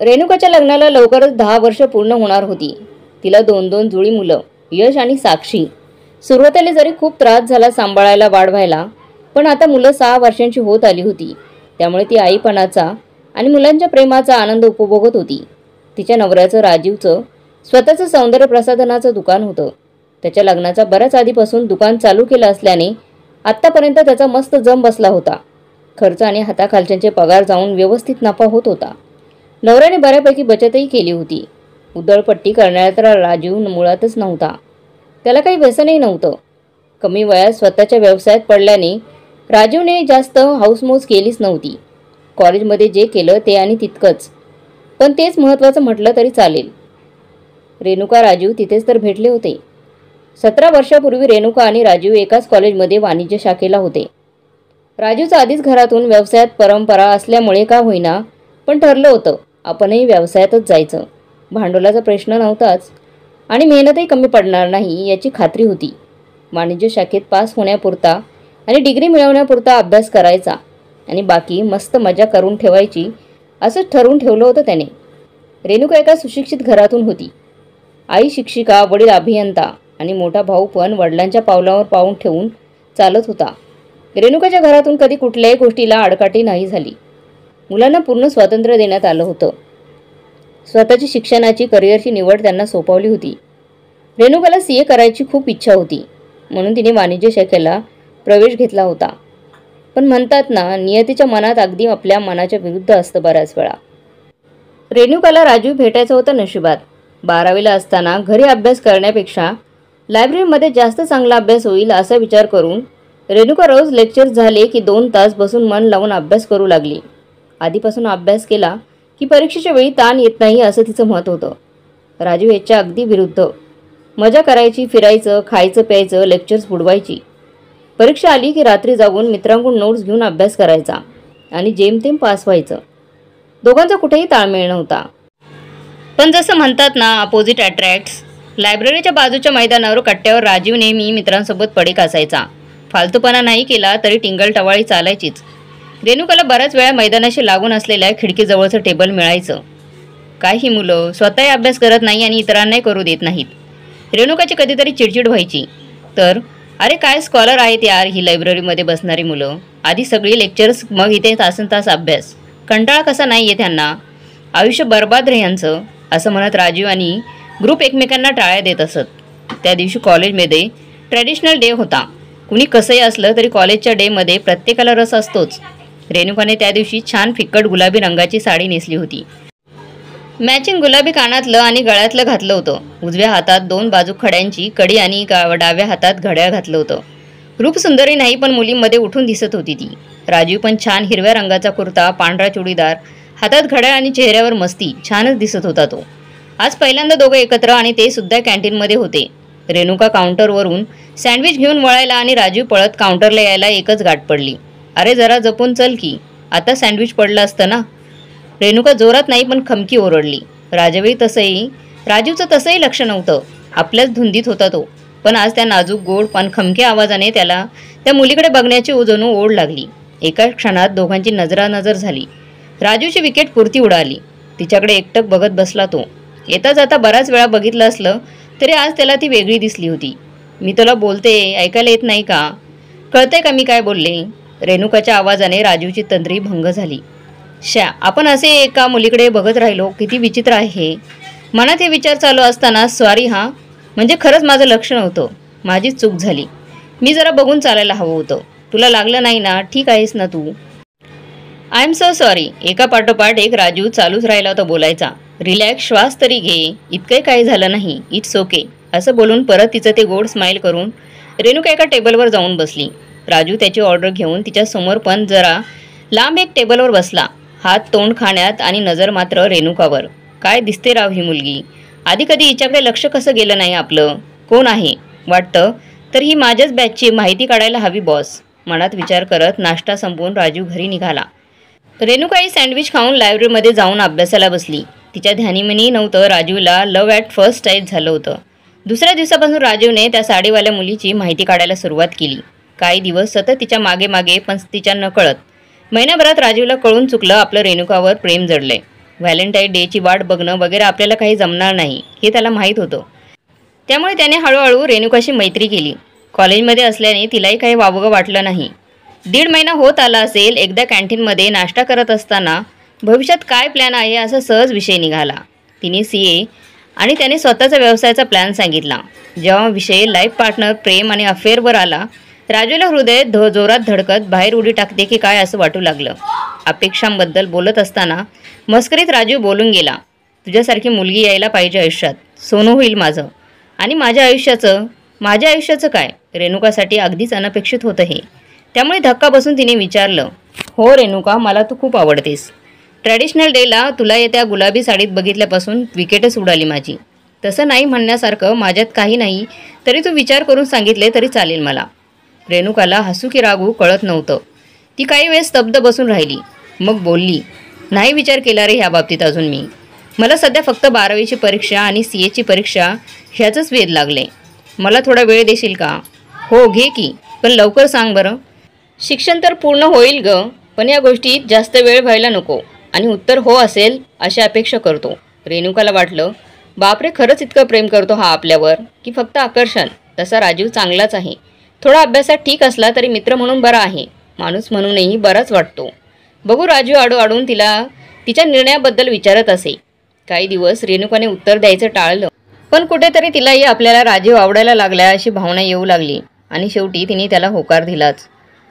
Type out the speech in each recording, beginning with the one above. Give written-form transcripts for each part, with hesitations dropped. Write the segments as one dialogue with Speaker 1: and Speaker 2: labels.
Speaker 1: रेणुकाच्या लग्नाला लवकरच 10 वर्ष पूर्ण होणार होती। तिला 2-2 जुळी मुलं, यश आणि साक्षी। सुरुवातीला जरी खूप त्रास झाला सांभाळायला वाढवायला, पण आता मुलं 6 वर्षांची होत आली होती। त्यामुळे ती आईपणाचा आणि मुलांच्या प्रेमाचा आनंद उपभोगत होती। तिच्या नवऱ्याचं राजीवचं स्वतःचं सौंदर्य प्रसाधनाचं दुकान होतं। त्याच्या लग्नाच्या बऱ्याच आधीपासून दुकान चालू केलं असल्याने आत्तापर्यंत त्याचा मस्त जम बसला होता। खर्च आणि हाताखालच्यांचे पगार जाऊन व्यवस्थित नफा होत होता। नवऱ्याने बऱ्यापैकी बचतही केली होती। उधळपट्टी करणारा तर राजीव मुळातच नव्हता। त्याला काही व्यसनही नव्हतं। कमी वयात स्वतःच्या व्यवसायात पडल्याने राजीवने जास्त हाऊसमौज केलीच नव्हती। कॉलेजमध्ये जे केलं ते आणि तितकंच, पण तेच महत्त्वाचं म्हटलं तरी चालेल। रेणुका राजीव तिथेच तर भेटले होते। 17 वर्षापूर्वी रेणुका आणि राजीव एकाच कॉलेजमध्ये वाणिज्य शाखेला होते। राजीवचं आधीच घरातून व्यवसायात परंपरा असल्यामुळे का होईना पण ठरलं होतं आपणही व्यवसायातच जायचं। भांडवलाचा प्रश्न नव्हताच आणि मेहनतही कमी पडणार नाही याची खात्री होती। वाणिज्य शाखेत पास होण्यापुरता आणि डिग्री मिळवण्यापुरता अभ्यास करायचा आणि बाकी मस्त मजा करून ठेवायची असंच ठरवून ठेवलं होतं त्याने। रेणुका एका सुशिक्षित घरातून होती। आई शिक्षिका, वडील अभियंता आणि मोठा भाऊ पण वडिलांच्या पावलावर पाऊल ठेवून चालत होता। रेणुकाच्या घरातून कधी कुठल्याही गोष्टीला आडकाठी नाही झाली। मुलांना पूर्ण स्वातंत्र्य देण्यात आलं होतं। स्वतःची शिक्षणाची करिअरची निवड त्यांना सोपवली होती। रेणुकाला सीए करायची खूप इच्छा होती, म्हणून तिने वाणिज्य शाखेला प्रवेश घेतला होता। पण म्हणतात ना, नियतीच्या मनात अगदी आपल्या मनाच्या विरुद्ध असतं बऱ्याच वेळा। रेणुकाला राजीव भेटायचं होतं नशिबात। 12वीला असताना घरी अभ्यास करण्यापेक्षा लायब्ररीमध्ये जास्त चांगला अभ्यास होईल असा विचार करून रेणुका रोज लेक्चर झाले की 2 तास बसून मन लावून अभ्यास करू लागली। आधीपासून अभ्यास केला की परीक्षेच्या वेळी ताण येत नाही असं तिचं मत होतं। राजीव याच्या अगदी विरुद्ध। मजा करायची, फिरायचं, खायचं प्यायचं, लेक्चर्स बुडवायची। परीक्षा आली की रात्री जागून मित्रांकडून नोट्स घेऊन अभ्यास करायचा आणि जेमतेम पास व्हायचं। दोघांचा कुठेही ताळमेळ नव्हता। पण जसं म्हणतात ना, अपोजिट अट्रॅक्ट्स। लायब्ररीच्या बाजूच्या मैदानावर कट्ट्यावर राजीव नेहमी मित्रांसोबत पडीक असायचा। फालतूपणा नाही केला तरी टिंगल-टवाळी चालायचीच। रेणुकाला बऱ्याच वेळा मैदानाशी लागून असलेल्या खिडकीजवळचं टेबल मिळायचं। काही मुलं स्वतःही अभ्यास करत नाही आणि इतरांनाही करू देत नाहीत। रेणुकाची कधीतरी चिडचिड व्हायची तर, अरे काय स्कॉलर आहेत यार ही लायब्ररीमध्ये बसणारी मुलं। आधी सगळी लेक्चर्स, मग इथे तासनतास अभ्यास। कंटाळा कसा नाही आहे त्यांना, आयुष्य बर्बाद रे यांचं, असं म्हणत राजीव आणि ग्रुप एकमेकांना टाळ्या देत असत। त्या दिवशी कॉलेजमध्ये ट्रॅडिशनल डे होता। कुणी कसंही असलं तरी कॉलेजच्या डेमध्ये प्रत्येकाला रस असतोच। रेणुकाने त्या दिवशी छान फिक्कट गुलाबी रंगाची साडी नेसली होती। मॅचिंग गुलाबी कानातलं आणि गळ्यातलं घातलं होतं। उजव्या हातात 2 बाजू खड्यांची कडी आणि डाव्या हातात घड्याळ घातलं होतं। रूपसुंदरी नाही पण मुलींमध्ये उठून दिसत होती ती। राजीव पण छान हिरव्या रंगाचा कुर्ता, पांढरा चुडीदार, हातात घड्याळ आणि चेहऱ्यावर मस्ती, छानच दिसत होता तो। आज पहिल्यांदा दोघं एकत्र आणि ते सुद्धा कॅन्टीनमध्ये होते। रेणुका काउंटरवरून सँडविच घेऊन वळायला आणि राजीव पळत काउंटरला यायला एकच गाठ पडली। अरे जरा जपून चल की, आता सँडविच पडलं असतं ना। रेणुका जोरात नाही पण खमकी ओरडली। राजीवचं तसंही लक्ष नव्हतं। आपल्याच धुंदीत होता तो। पण आज त्या नाजूक गोड पण खमक्या आवाजाने त्याला त्या मुलीकडे बघण्याची जणू ओढ लागली। एका क्षणात दोघांची नजरानजर झाली। राजीवची विकेट पुरती उडाली। तिच्याकडे एकटक बघत बसला तो। येता जाता बराच वेळा बघितलं असलं तरी आज त्याला ती वेगळी दिसली होती। मी तुला बोलते, ऐकायला येत नाही का? कळतंय का मी काय बोलले? रेणुकाच्या आवाजाने राजीवची तंद्री भंग झाली। आपण असे एका मुलीकडे बघत राहिलो, किती विचित्र आहे हे। मनात हे विचार चालू असताना, सॉरी हां, म्हणजे खरंच माझं लक्ष नव्हतं, माझीच चूक झाली। मी जरा बघून चालायला हवं होतं। तुला लागलं नाही ना? ठीक आहेस ना तू? I am so sorry. एका पाठोपाठ एक राजीव चालूच राहिला होता बोलायचा। रिलॅक्स, श्वास तरी घे, इतकंही काही झालं नाही, इट्स ओके, असं बोलून परत तिचं ते गोड स्माईल करून रेणुका एका टेबलवर जाऊन बसली। राजू त्याची ऑर्डर घेऊन तिच्या समोर पण जरा लांब एक टेबलवर बसला। हात तोंड खाण्यात आणि नजर मात्र रेणुकावर। काय दिसते राव ही मुलगी, आधी कधी हिच्याकडे लक्ष कसं गेलं नाही आपलं? कोण आहे वाटतं? तर ही माझ्याच बॅचची, माहिती काढायला हवी बॉस, मनात विचार करत नाश्ता संपवून राजू घरी निघाला। रेणुकाही सँडविच खाऊन लायब्ररीमध्ये जाऊन अभ्यासाला बसली। तिच्या ध्यानीमनी नव्हतं राजीवला लव्ह ॲट फर्स्ट साईट झालं होतं। दुसऱ्या दिवसापासून राजीवने त्या साडीवाल्या मुलीची माहिती काढायला सुरुवात केली। काही दिवस सतत तिच्या मागे मागे, पण तिच्या नकळत महिन्याभरात राजीवला कळून चुकलं आपलं रेणुकावर प्रेम जडलंय। व्हॅलेंटाईन डेची वाट बघणं वगैरे आपल्याला काही जमणार नाही हे त्याला माहीत होतं. त्यामुळे त्याने हळूहळू रेणुकाशी मैत्री केली. कॉलेजमध्ये असल्याने तिलाही काही वावगं वाटलं नाही. 1.5 महिना होत आला असेल. एकदा कॅन्टीनमध्ये नाश्ता करत असताना भविष्यात काय प्लॅन आहे असा सहज विषय निघाला. तिने CA आणि त्याने स्वतःचा व्यवसायाचा प्लॅन सांगितला. जेव्हा विषय लाईफ पार्टनर, प्रेम आणि अफेअरवर आला, राजूला हृदय जोरात धडकत बाहेर उडी टाकते की काय असं वाटू लागलं. अपेक्षांबद्दल बोलत असताना मस्करीत राजू बोलून गेला, तुझ्यासारखी मुलगी यायला पाहिजे आयुष्यात. सोनं होईल माझं. आणि माझ्या आयुष्याचं काय? रेणुकासाठी अगदीच अनपेक्षित होतं हे. त्यामुळे धक्का बसून तिने विचारलं, हो रेणुका, मला तू खूप आवडतेस. ट्रॅडिशनल डेला तुला त्या गुलाबी साडीत बघितल्यापासून विकेटच उडाली माझी. तसं नाही म्हणण्यासारखं माझ्यात काही नाही, तरी तू विचार करून सांगितले तरी चालेल मला. रेणुकाला हसू की रागू कळत नव्हतं. ती काही वेळ स्तब्ध बसून राहिली. मग बोलली, नाही विचार केला रे ह्या बाबतीत अजून मी. मला सध्या फक्त 12वीची परीक्षा आणि CAची परीक्षा ह्याचंच वेध लागले. मला थोडा वेळ देशील का? हो घे की, पण लवकर सांग बरं. शिक्षण तर पूर्ण होईल ग, पण या गोष्टीत जास्त वेळ व्हायला नको. आणि उत्तर हो असेल अशी अपेक्षा करतो. रेणुकाला वाटलं, बापरे, खरंच इतकं प्रेम करतो हा आपल्यावर की फक्त आकर्षण? तसा राजीव चांगलाच आहे. थोडा अभ्यासात ठीक असला तरी मित्र म्हणून बरा आहे. माणूस म्हणूनही बराच वाटतो. बघू. राजू आडून तिच्या निर्णयाबद्दल विचारत असे. काही दिवस रेणुकाने उत्तर द्यायचं टाळलं, पण कुठेतरी तिलाही आपल्याला राजीव आवडायला लागला अशी भावना येऊ लागली आणि शेवटी तिने त्याला होकार दिलाच.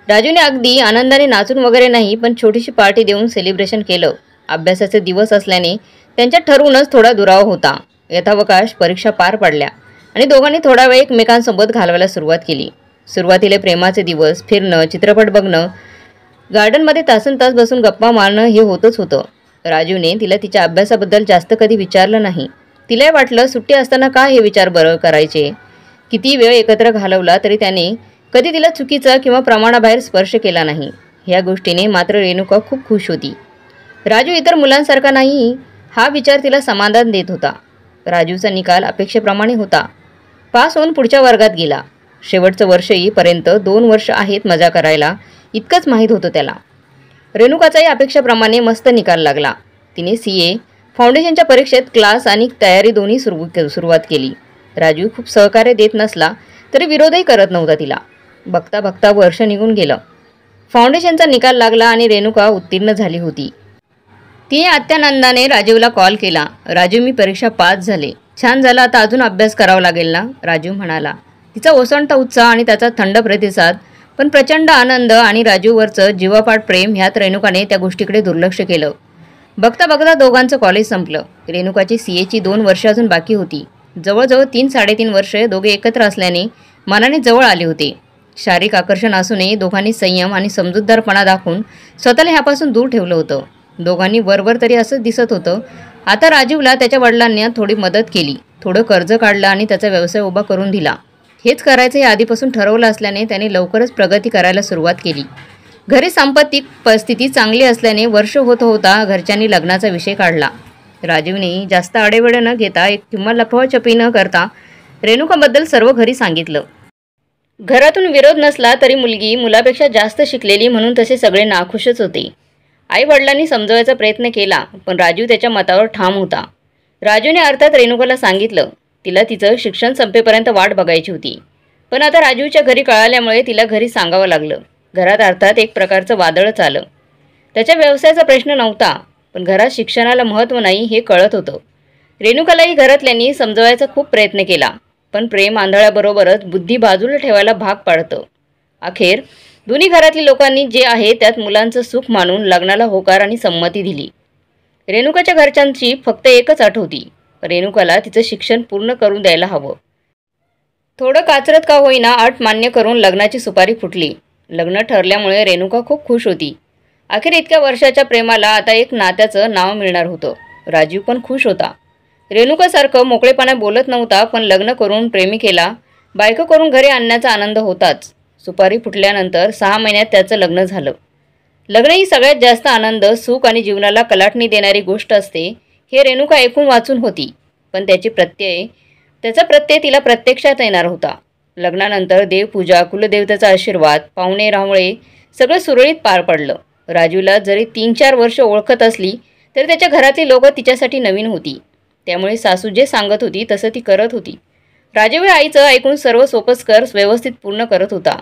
Speaker 1: राजूने अगदी आनंदाने नाचून वगैरे नाही, पण छोटीशी पार्टी देऊन सेलिब्रेशन केलं. अभ्यासाचे दिवस असल्याने त्यांच्या ठरवूनच थोडा दुरावा होता. यथावकाश परीक्षा पार पडल्या आणि दोघांनी थोडा वेळ एकमेकांसोबत घालवायला सुरुवात केली. सुरुवातीला प्रेमाचे दिवस, फिरणं, चित्रपट बघणं, गार्डनमध्ये तासनतास बसून गप्पा मारणं हे होतच होतं. राजूने तिला तिच्या अभ्यासाबद्दल जास्त कधी विचारलं नाही. तिलाही वाटलं, सुट्टी असताना का हे विचार बरं करायचे. किती वेळ एकत्र घालवला तरी त्याने कधी तिला चुकीचा किंवा प्रमाणाबाहेर स्पर्श केला नाही. ह्या गोष्टीने मात्र रेणुका खूप खुश होती. राजू इतर मुलांसारखा नाही हा विचार तिला समाधान देत होता. राजूचा निकाल अपेक्षेप्रमाणे होता. पास होऊन पुढच्या वर्गात गेला. शेवटचं वर्ष येईपर्यंत 2 वर्ष आहेत मजा करायला, इतकंच माहीत होतं त्याला. रेणुकाचाही अपेक्षेप्रमाणे मस्त निकाल लागला. तिने CA फाउंडेशनच्या परीक्षेत क्लास आणि तयारी दोन्ही सुरुवात केली. राजू खूप सहकार्य देत नसला तरी विरोधही करत नव्हता तिला. बघता बघता वर्ष निघून गेलं. फाउंडेशनचा निकाल लागला आणि रेणुका उत्तीर्ण झाली होती. तिने अत्यानंदाने राजीवला कॉल केला. राजू, मी परीक्षा पास झाले. छान झालं, आता अजून अभ्यास करावा लागेल ना? राजू म्हणाला. तिचा ओसंडता उत्साह आणि त्याचा थंड प्रतिसाद, पण प्रचंड आनंद आणि राजूवरचं जीवापाड प्रेम ह्यात रेणुकाने त्या गोष्टीकडे दुर्लक्ष केलं. बघता बघता दोघांचं कॉलेज संपलं. रेणुकाची CAची 2 वर्ष अजून बाकी होती. जवळजवळ 3-3.5 वर्षे दोघे एकत्र असल्याने मनाने जवळ आले होते. शारीरिक आकर्षण असूनही दोघांनी संयम आणि समजूतदारपणा दाखवून स्वतःला ह्यापासून दूर ठेवलं होतं. दोघांनी वरवर तरी असंच दिसत होतं. आता राजीवला त्याच्या वडिलांनी थोडी मदत केली. थोडं कर्ज काढलं आणि त्याचा व्यवसाय उभा करून दिला. हेच करायचं हे आधीपासून ठरवलं असल्याने त्याने लवकरच प्रगती करायला सुरुवात केली. घरी सांपत्तिक परिस्थिती चांगली असल्याने वर्ष होता घरच्यांनी लग्नाचा विषय काढला. राजीवने जास्त आडेवेडे न घेता किंवा लपवाछपी न करता रेणुकाबद्दल सर्व घरी सांगितलं. घरातून विरोध नसला तरी मुलगी मुलापेक्षा जास्त शिकलेली म्हणून तसे सगळे नाखुशच होते. आई वडिलांनी समजवायचा प्रयत्न केला, पण राजू त्याच्या मतावर ठाम होता. राजूने अर्थात रेणुकाला सांगितलं. तिला तिचं शिक्षण संपेपर्यंत वाट बघायची होती. पण आता राजूच्या घरी कळाल्यामुळे तिला घरी सांगावं लागलं. घरात अर्थात एक प्रकारचं वादळच आलं. त्याच्या व्यवसायाचा प्रश्न नव्हता, पण घरात शिक्षणाला महत्त्व नाही हे कळत होतं. रेणुकालाही घरातल्यांनी समजवायचा खूप प्रयत्न केला, पण प्रेम आंधळ्याबरोबरच बुद्धी बाजूला ठेवायला भाग पाडतं. अखेर दोन्ही घरातली लोकांनी जे आहे त्यात मुलांचं सुख मानून लग्नाला होकार आणि संमती दिली. रेणुकाच्या घरच्यांची फक्त एकच अट होती, रेणुकाला तिचं शिक्षण पूर्ण करून द्यायला हवं. थोडं काचरत का होईना अट मान्य करून लग्नाची सुपारी फुटली. लग्न ठरल्यामुळे रेणुका खूप खुश होती. अखेर इतक्या वर्षाच्या प्रेमाला आता एक नात्याचं नाव मिळणार होतं. राजीव पण खुश होता. रेणुकासारखं मोकळेपणा बोलत नव्हता, पण लग्न करून प्रेमिकेला बायको करून घरी आणण्याचा आनंद होताच. सुपारी फुटल्यानंतर 6 महिन्यात त्याचं लग्न झालं. लग्न ही सगळ्यात जास्त आनंद, सुख आणि जीवनाला कलाटणी देणारी गोष्ट असते हे रेणुका ऐकून वाचून होती, पण त्याचा प्रत्यय तिला प्रत्यक्षात येणार होता. लग्नानंतर देवपूजा, कुलदेवतेचा आशीर्वाद, पाहुणे रावळे सगळं सुरळीत पार पडलं. राजूला जरी 3-4 वर्ष ओळखत असली तर त्याच्या घरातली लोकं तिच्यासाठी नवीन होती. त्यामुळे सासू जे सांगत होती तसं ती करत होती. राजीव आईचं ऐकून सर्व सोपस्कर व्यवस्थित पूर्ण करत होता.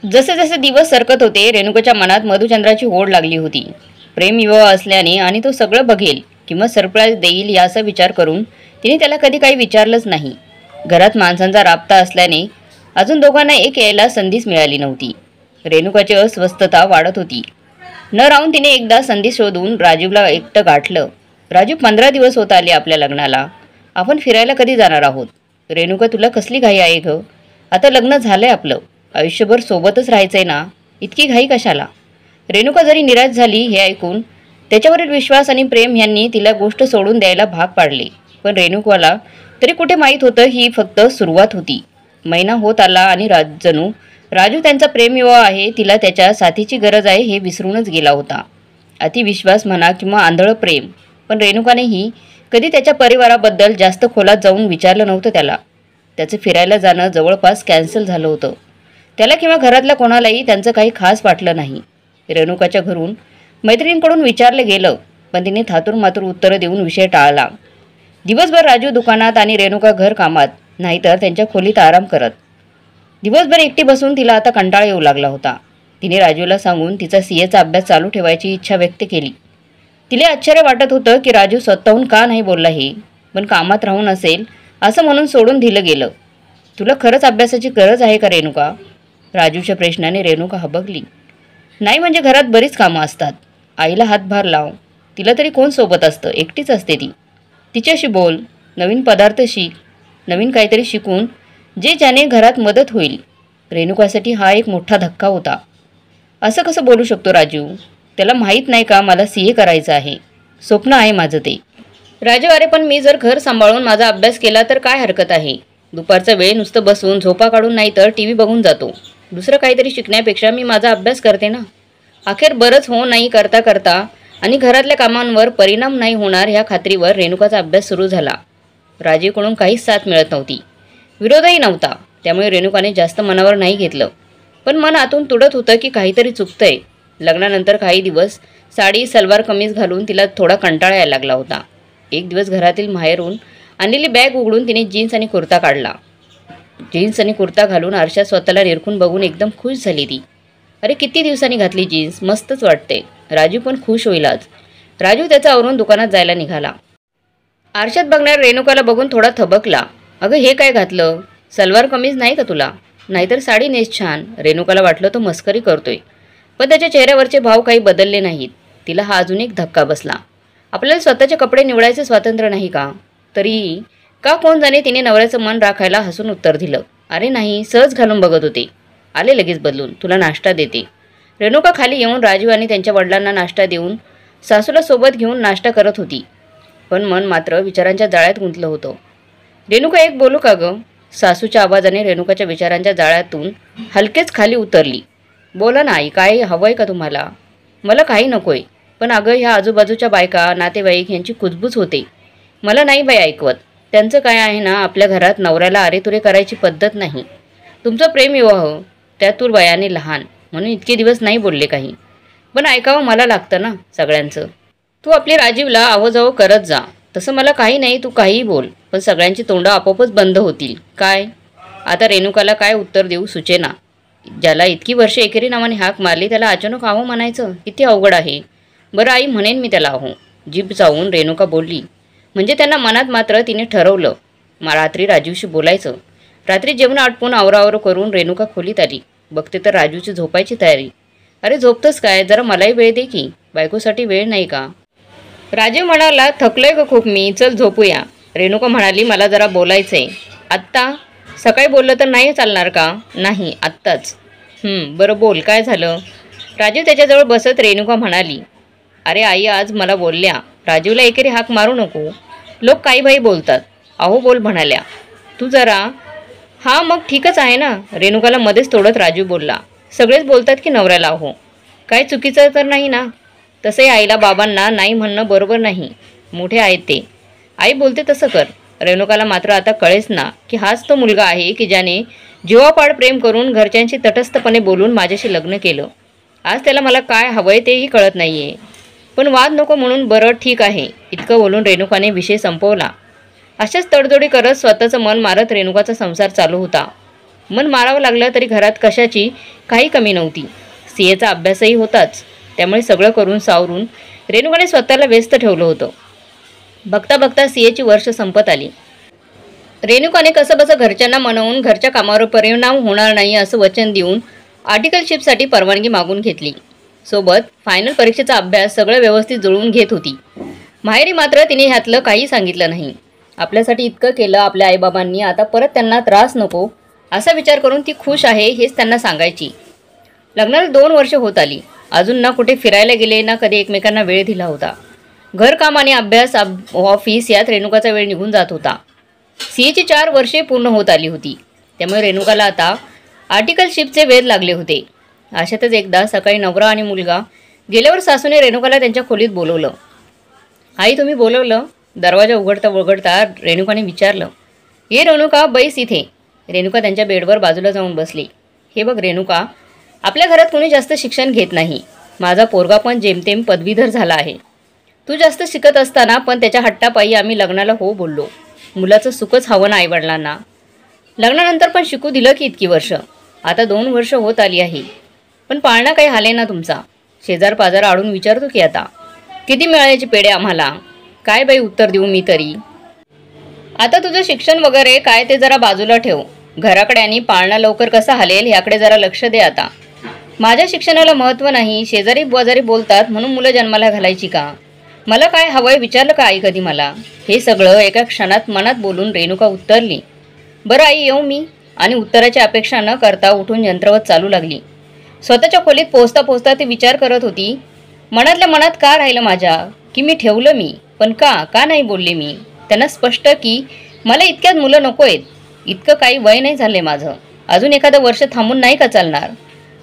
Speaker 1: जसे जसे दिवस सरकत होते रेणुकाच्या मनात मधुचंद्राची ओढ लागली होती. प्रेमविवाह असल्याने आणि तो सगळं बघेल किंवा सरप्राईज देईल याचा विचार करून तिने त्याला कधी काही विचारलंच नाही. घरात माणसांचा राबता असल्याने अजून दोघांना एक यायला संधीच मिळाली नव्हती. रेणुकाची अस्वस्थता वाढत होती. न राहून तिने एकदा संधी शोधून राजीवला एकटं गाठलं. राजीव 15 दिवस होत आले आपल्या लग्नाला. आपण फिरायला कधी जाणार आहोत? रेणुका तुला कसली घाई आहे ग? आता लग्न झालंय आपलं. आयुष्यभर सोबतच राहायचंय ना. इतकी घाई कशाला? रेणुका जरी निराश झाली हे ऐकून त्याच्यावरील विश्वास आणि प्रेम यांनी तिला गोष्ट सोडून द्यायला भाग पाडले. पण रेणुकाला तरी कुठे माहीत होतं ही फक्त सुरुवात होती. महिना होत आला आणि जणू राजू त्यांचा प्रेमविवाह आहे, तिला त्याच्या साथीची गरज आहे हे विसरूनच गेला होता. अतिविश्वास म्हणा किंवा आंधळं प्रेम, पण रेणुकानेही कधी त्याच्या परिवाराबद्दल जास्त खोलात जाऊन विचारलं नव्हतं त्याला. त्याचं फिरायला जाणं जवळपास कॅन्सल झालं होतं. त्याला किंवा घरातल्या कोणालाही त्यांचं काही खास वाटलं नाही. रेणुकाच्या घरून मैत्रिणींकडून विचारलं गेलं, पण तिने थातूर मातूर उत्तरं देऊन विषय टाळला. दिवसभर राजू दुकानात आणि रेणुका घर कामात, नाहीतर त्यांच्या खोलीत आराम करत. दिवसभर एकटी बसून तिला आता कंटाळा येऊ लागला होता. तिने राजूला सांगून तिचा सीएचा अभ्यास चालू ठेवायची इच्छा व्यक्त केली. तिला आश्चर्य वाटत होतं की राजू स्वतःहून का नाही बोलला हे, पण कामात राहून असेल असं म्हणून सोडून दिलं गेलं. तुला खरंच अभ्यासाची गरज आहे का रेणुका? राजूच्या प्रश्नाने रेणुका हबकली. नाही म्हणजे घरात बरीच कामं असतात. आईला हातभार लाव. तिला तरी कोण सोबत असतं? एकटीच असते ती. तिच्याशी बोल, नवीन पदार्थ शिक, नवीन काहीतरी शिकून जे ज्याने घरात मदत होईल. रेणुकासाठी हा एक मोठा धक्का होता. असं कसं बोलू शकतो राजू? त्याला माहीत नाही का मला सीए करायचं आहे? स्वप्न आहे माझं ते. राजू अरे पण मी जर घर सांभाळून माझा अभ्यास केला तर काय हरकत आहे? दुपारचा वेळ नुसतं बसून झोपा काढून नाही तर टी व्ही बघून जातो. दुसरं काहीतरी शिकण्यापेक्षा मी माझा अभ्यास करते ना. अखेर बरंच हो नाही करता करता आणि घरातल्या कामांवर परिणाम नाही होणार ह्या खात्रीवर रेणुकाचा अभ्यास सुरू झाला. राजीवकडून काहीच साथ मिळत नव्हती, विरोधही नव्हता. त्यामुळे रेणुकाने जास्त मनावर नाही घेतलं. पण मन आतून तुडत होतं की काहीतरी चुकतंय. लग्नानंतर काही दिवस साडी सलवार कमीज घालून तिला थोडा कंटाळा यायला लागला होता. एक दिवस घरातील माहेरून आणलेली बॅग उघडून तिने जीन्स आणि कुर्ता काढला. जीन्स आणि कुर्ता घालून आरशात स्वतःला निरखून बघून एकदम खुश झाली ती. अरे किती दिवसांनी घातली जीन्स, मस्तच वाटते. राजू पण खुश होईल आज. राजू त्याचा आवरून दुकानात जायला निघाला. आरशात बघणार रेणुकाला बघून थोडा थबकला. अगं हे काय घातलं? सलवार कमीज नाही का तुला? नाहीतर साडी नेस छान. रेणुकाला वाटलं तो मस्करी करतोय, पण त्याच्या चेहऱ्यावरचे भाव काही बदलले नाहीत. तिला हा अजून एक धक्का बसला. आपल्याला स्वतःचे कपडे निवडायचे स्वातंत्र्य नाही का? तरी का कोण जाणे तिने नवऱ्याचं मन राखायला हसून उत्तर दिलं. अरे नाही, सहज घालून बघत होते. आले लगेच बदलून, तुला नाश्ता देते. रेणुका खाली येऊन राजू आणि त्यांच्या वडिलांना नाश्ता देऊन सासूला सोबत घेऊन नाश्ता करत होती. पण मन मात्र विचारांच्या जाळ्यात गुंतलं होतं. रेणुका एक बोलू का गं? सासूच्या आवाजाने रेणुकाच्या विचारांच्या जाळ्यातून हलकेच खाली उतरली. बोला ना आई, काय हवंय का तुम्हाला? मला काही नकोय, पण अगं ह्या आजूबाजूच्या बायका नातेवाईक यांची कुजबूज होते. मला नाही बाई ऐकवत. त्यांचं काय आहे ना, आपल्या घरात नवऱ्याला अरेतुरे करायची पद्धत नाही. तुमचं प्रेमविवाह, त्यात तू वयाने लहान म्हणून इतके दिवस नाही बोलले काही, पण ऐकावं मला लागतं ना सगळ्यांचं. तू आपली राजीवला आवाजावं करत जा. तसं मला काही नाही, तू काहीही बोल, पण सगळ्यांची तोंडं आपोआपच बंद होतील. काय? आता रेणुकाला काय उत्तर देऊ सुचेना. ज्याला इतकी वर्षे एकेरी नावाने हाक मारली त्याला अचानक आहो म्हणायचं किती अवघड आहे. बरं आई, म्हणेन मी त्याला आहो. जीभ चावून रेणुका बोलली. म्हणजे त्यांना मनात मात्र तिने ठरवलं रात्री राजूशी बोलायचं. रात्री जेवण आटपून आवरावर करून रेणुका खोलीत आली. बघते तर राजूची झोपायची तयारी. अरे झोपतंच काय? जरा मलाही वेळ दे की. बायकोसाठी वेळ नाही का? राजीव म्हणाला, थकलोय ग खूप मी, चल झोपूया. रेणुका म्हणाली, मला जरा बोलायचंय. आत्ता? सकाळी बोललं तर नाही चालणार का? नाही, आत्ताच. बरं बोल, काय झालं? राजीव त्याच्याजवळ बसत रेणुका म्हणाली, अरे आई आज मला बोलल्या, राजीवला एकेरी हाक मारू नको. लोक काही बाई बोलतात. अहो बोल म्हणाल्या. तू जरा. हां मग ठीकच आहे ना. रेणुकाला मध्येच तोडत राजू बोलला. सगळेच बोलतात की नवऱ्याला अहो. काय चुकीचं तर नाही ना? तसंही आईला बाबांना नाही म्हणणं बरोबर नाही. मोठे आहेत ते. आई बोलते तसं कर. रेणुकाला मात्र आता कळेच ना की हाच तो मुलगा आहे की ज्याने जीवापाड प्रेम करून घरच्यांशी तटस्थपणे बोलून माझ्याशी लग्न केलं. आज त्याला मला काय हवंय तेही कळत नाही आहे. पण वाद नको म्हणून बरं ठीक आहे इतकं बोलून रेणुकाने विषय संपवला. अशाच तडजोडी करत स्वतःचं मन मारत रेणुकाचा संसार चालू होता. मन मारावं लागलं तरी घरात कशाची काही कमी नव्हती. सीएचा अभ्यासही होताच, त्यामुळे सगळं करून सावरून रेणुकाने स्वतःला व्यस्त ठेवलं होतं. बघता बघता सीएची वर्ष संपत आली. रेणुकाने कसंबसं घरच्यांना मनवून घरच्या कामावर परिणाम होणार नाही असं वचन देऊन आर्टिकलशिपसाठी परवानगी मागून घेतली. सोबत फायनल परीक्षेचा अभ्यास सगळं व्यवस्थित जुळवून घेत होती. माहेरी मात्र तिने ह्यातलं काही सांगितलं नाही. आपल्यासाठी इतकं केलं आपल्या आईबाबांनी, आता परत त्यांना त्रास नको असा विचार करून ती खुश आहे हेच त्यांना सांगायची. लग्नाला 2 वर्ष होत आली. अजून ना कुठे फिरायला गेले ना कधी एकमेकांना वेळ दिला होता. घरकाम आणि अभ्यास ऑफिस यात रेणुकाचा वेळ निघून जात होता. सीएची 4 वर्षे पूर्ण होत आली होती, त्यामुळे रेणुकाला आता आर्टिकलशिपचे वेध लागले होते. अशातच एकदा सकाळी नवरा आणि मुलगा गेल्यावर सासूने रेणुकाला त्यांच्या खोलीत बोलवलं. आई तुम्ही बोलवलं? दरवाजा उघडता उघडता रेणुकाने विचारलं. ये रेणुका बैस इथे. रेणुका त्यांच्या बेडवर बाजूला जाऊन बसली. हे बघ रेणुका, आपल्या घरात कोणी जास्त शिक्षण घेत नाही. माझा पोरगा पण जेमतेम पदवीधर झाला आहे. तू जास्त शिकत असताना पण त्याच्या हट्टापायी आम्ही लग्नाला हो बोललो. मुलाचं सुखच हवं ना आईवडिलांना. लग्नानंतर पण शिकू दिलं की इतकी वर्ष. आता 2 वर्ष होत आली आहे, पण पाळणा काही हाले ना तुमचा. शेजार पाजार आडून विचारतो की आता किती मिळायचे पेढे आम्हाला. काय बाई उत्तर देऊ मी तरी. आता तुझं शिक्षण वगैरे काय ते जरा बाजूला ठेव. घराकडे आणि पाळणा लवकर कसा हालेल ह्याकडे जरा लक्ष दे आता. माझ्या शिक्षणाला महत्त्व नाही, शेजारी बाजारी बोलतात म्हणून मुलं जन्माला घालायची का? मला काय हवंय विचारलं का आई कधी मला? हे सगळं एका क्षणात मनात बोलून रेणुका उत्तरली. बरं आई येऊ मी. आणि उत्तराची अपेक्षा न करता उठून यंत्रवत चालू लागली. स्वतःच्या खोलीत पोचता पोचता ती विचार करत होती. मनातल्या मनात का राहिलं माझ्या की मी ठेवलं मी, पण का नाही बोलले मी त्यांना स्पष्ट की मला इतक्यात मुलं नको आहेत. इतकं काही वय नाही झालंय माझं. अजून एखादं वर्ष थांबून नाही का चालणार?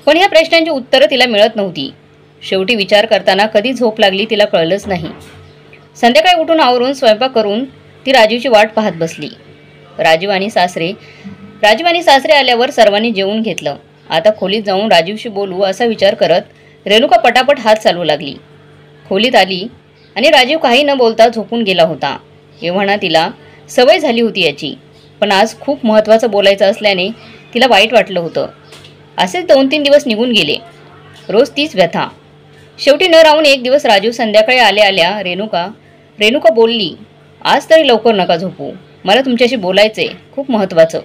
Speaker 1: पण ह्या प्रश्नांची उत्तरं तिला मिळत नव्हती. शेवटी विचार करताना कधी झोप लागली तिला कळलंच नाही. संध्याकाळी उठून आवरून स्वयंपाक करून ती राजीवची वाट पाहत बसली. राजीव आणि सासरे आल्यावर सर्वांनी जेवून घेतलं. आता खोलीत जाऊन राजीवशी बोलू असा विचार करत रेणुका पटापट हात चालवू लागली. खोलीत आली आणि राजीव काही न बोलता झोपून गेला होता. एव्हाना तिला सवय झाली होती याची, पण आज खूप महत्त्वाचं बोलायचं असल्याने तिला वाईट वाटलं होतं. असेच 2-3 दिवस निघून गेले. रोज तीच व्यथा. शेवटी न राहून एक दिवस राजीव संध्याकाळी आल्या रेणुका बोलली, आज तरी लवकर नका झोपू. मला तुमच्याशी बोलायचंय, खूप महत्त्वाचं.